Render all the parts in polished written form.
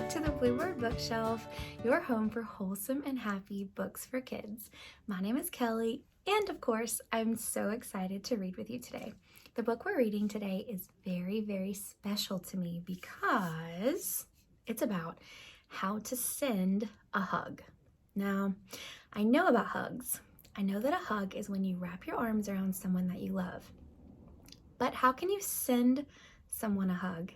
back to the Bluebird Bookshelf, your home for wholesome and happy books for kids. My name is Kelly, and of course, I'm so excited to read with you today. The book we're reading today is very, very special to me because it's about how to send a hug. Now, I know about hugs. I know that a hug is when you wrap your arms around someone that you love. But how can you send someone a hug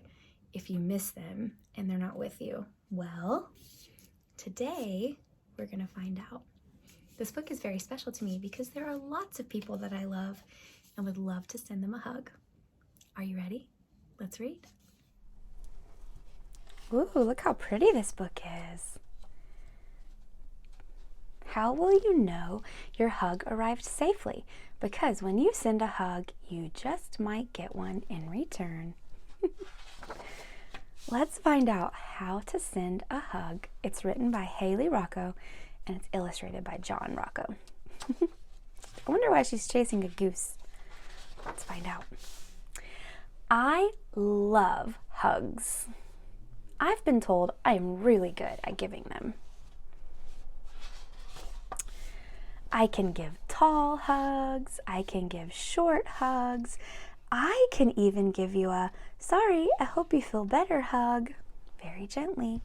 if you miss them and they're not with you? Well, today we're going to find out. This book is very special to me because there are lots of people that I love and would love to send them a hug. Are you ready? Let's read. Ooh, look how pretty this book is. How will you know your hug arrived safely? Because when you send a hug, you just might get one in return. Let's find out how to send a hug. It's written by Hayley Rocco and it's illustrated by John Rocco. I wonder why she's chasing a goose. Let's find out. I love hugs. I've been told I'm really good at giving them. I can give tall hugs, I can give short hugs, I can even give you a "sorry, I hope you feel better" hug, very gently.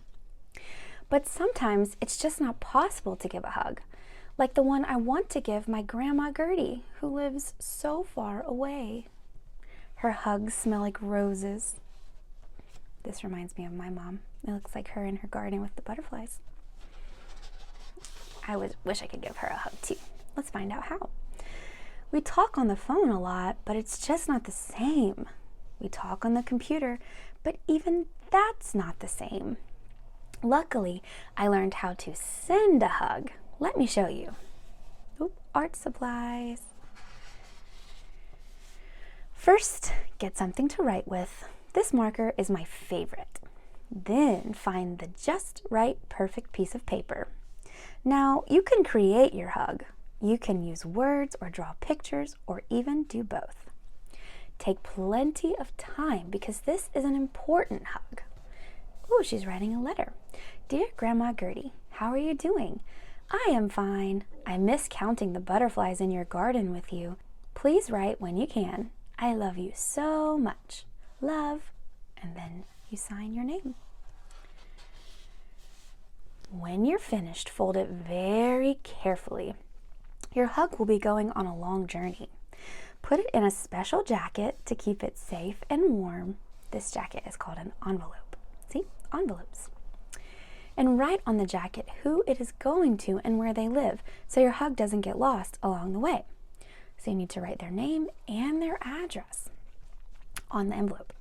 But sometimes it's just not possible to give a hug, like the one I want to give my Grandma Gertie, who lives so far away. Her hugs smell like roses. This reminds me of my mom. It looks like her in her garden with the butterflies. I wish I could give her a hug too. Let's find out how. We talk on the phone a lot, but it's just not the same. We talk on the computer, but even that's not the same. Luckily, I learned how to send a hug. Let me show you. Oop, art supplies. First, get something to write with. This marker is my favorite. Then find the just right, perfect piece of paper. Now, you can create your hug. You can use words or draw pictures or even do both. Take plenty of time because this is an important hug. Oh, she's writing a letter. Dear Grandma Gertie, how are you doing? I am fine. I miss counting the butterflies in your garden with you. Please write when you can. I love you so much. Love. And then you sign your name. When you're finished, fold it very carefully. Your hug will be going on a long journey. Put it in a special jacket to keep it safe and warm. This jacket is called an envelope. See? Envelopes. And write on the jacket who it is going to and where they live, so your hug doesn't get lost along the way. So you need to write their name and their address on the envelope.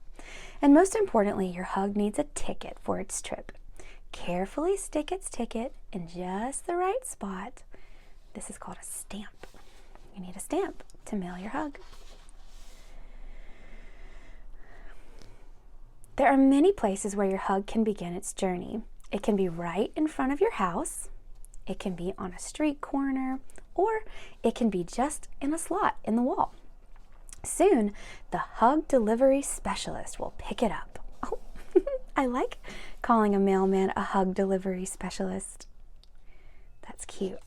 And most importantly, your hug needs a ticket for its trip. Carefully stick its ticket in just the right spot. This is called a stamp. You need a stamp to mail your hug. There are many places where your hug can begin its journey. It can be right in front of your house, it can be on a street corner, or it can be just in a slot in the wall. Soon, the hug delivery specialist will pick it up. Oh, I like calling a mailman a hug delivery specialist. That's cute.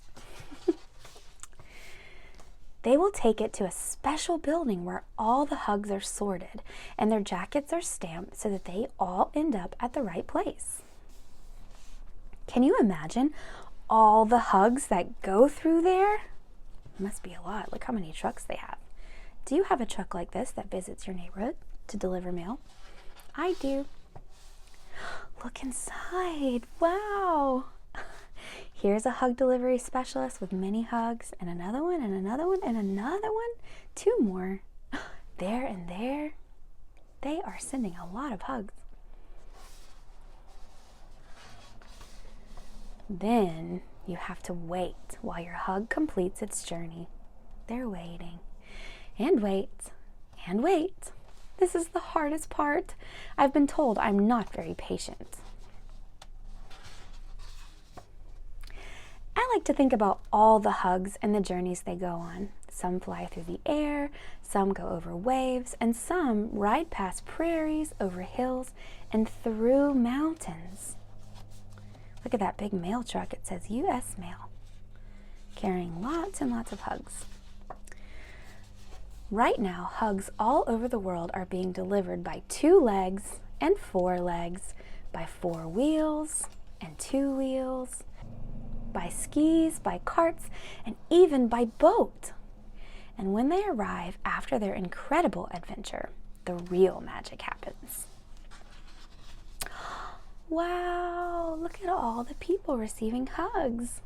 They will take it to a special building where all the hugs are sorted and their jackets are stamped so that they all end up at the right place. Can you imagine all the hugs that go through there? It must be a lot. Look how many trucks they have. Do you have a truck like this that visits your neighborhood to deliver mail? I do. Look inside. Wow. Here's a hug delivery specialist with many hugs, and another one, and another one, and another one. 2 more. There and there. They are sending a lot of hugs. Then you have to wait while your hug completes its journey. They're waiting. And wait. And wait. This is the hardest part. I've been told I'm not very patient. I like to think about all the hugs and the journeys they go on. Some fly through the air, some go over waves, and some ride past prairies, over hills, and through mountains. Look at that big mail truck. It says U.S. Mail, carrying lots and lots of hugs. Right now, hugs all over the world are being delivered by 2 legs and 4 legs, by 4 wheels and 2 wheels, by skis, by carts, and even by boat. And when they arrive after their incredible adventure, the real magic happens. Wow, look at all the people receiving hugs.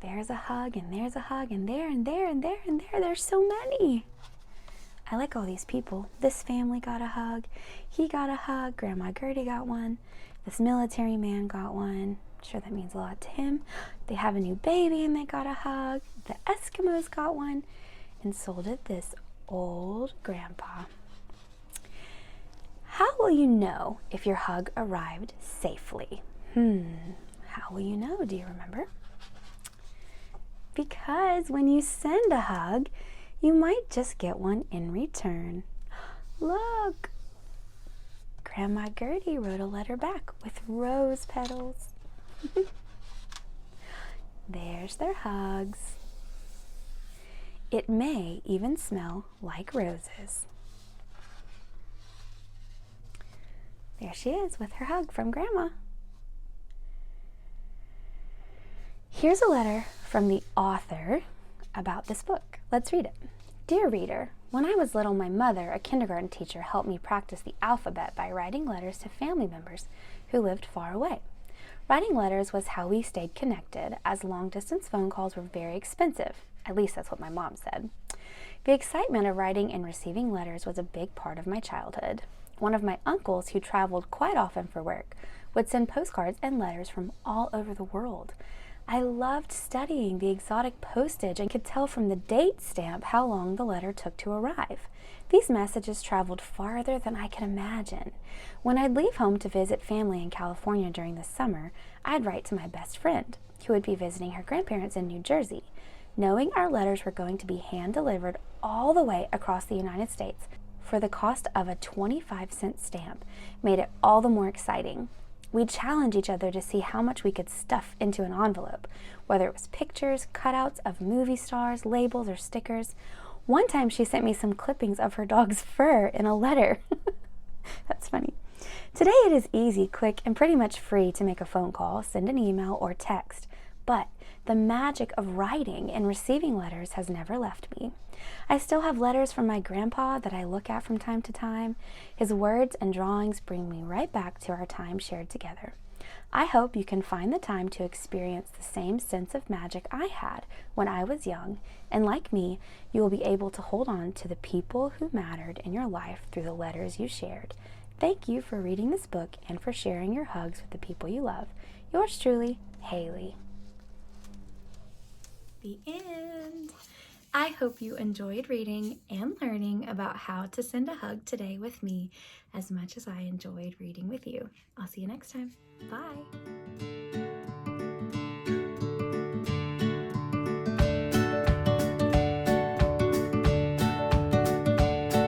There's a hug, and there's a hug, and there, and there, and there, and there. There's so many. I like all these people. This family got a hug. He got a hug. Grandma Gertie got one. This military man got one. I'm sure that means a lot to him. They have a new baby, and they got a hug. The Eskimos got one. And so did this old grandpa. How will you know if your hug arrived safely? How will you know? Do you remember? Because when you send a hug, you might just get one in return. Look, Grandma Gertie wrote a letter back with rose petals. There's their hugs. It may even smell like roses. There she is with her hug from Grandma. Here's a letter from the author about this book. Let's read it. Dear reader, when I was little, my mother, a kindergarten teacher, helped me practice the alphabet by writing letters to family members who lived far away. Writing letters was how we stayed connected, as long-distance phone calls were very expensive. At least that's what my mom said. The excitement of writing and receiving letters was a big part of my childhood. One of my uncles, who traveled quite often for work, would send postcards and letters from all over the world. I loved studying the exotic postage and could tell from the date stamp how long the letter took to arrive. These messages traveled farther than I could imagine. When I'd leave home to visit family in California during the summer, I'd write to my best friend, who would be visiting her grandparents in New Jersey. Knowing our letters were going to be hand-delivered all the way across the United States for the cost of a 25-cent stamp made it all the more exciting. We'd challenge each other to see how much we could stuff into an envelope, whether it was pictures, cutouts of movie stars, labels, or stickers. One time she sent me some clippings of her dog's fur in a letter. That's funny. Today it is easy, quick, and pretty much free to make a phone call, send an email, or text. But the magic of writing and receiving letters has never left me. I still have letters from my grandpa that I look at from time to time. His words and drawings bring me right back to our time shared together. I hope you can find the time to experience the same sense of magic I had when I was young, and like me, you will be able to hold on to the people who mattered in your life through the letters you shared. Thank you for reading this book and for sharing your hugs with the people you love. Yours truly, Hayley. The end. I hope you enjoyed reading and learning about how to send a hug today with me as much as I enjoyed reading with you. I'll see you next time. Bye.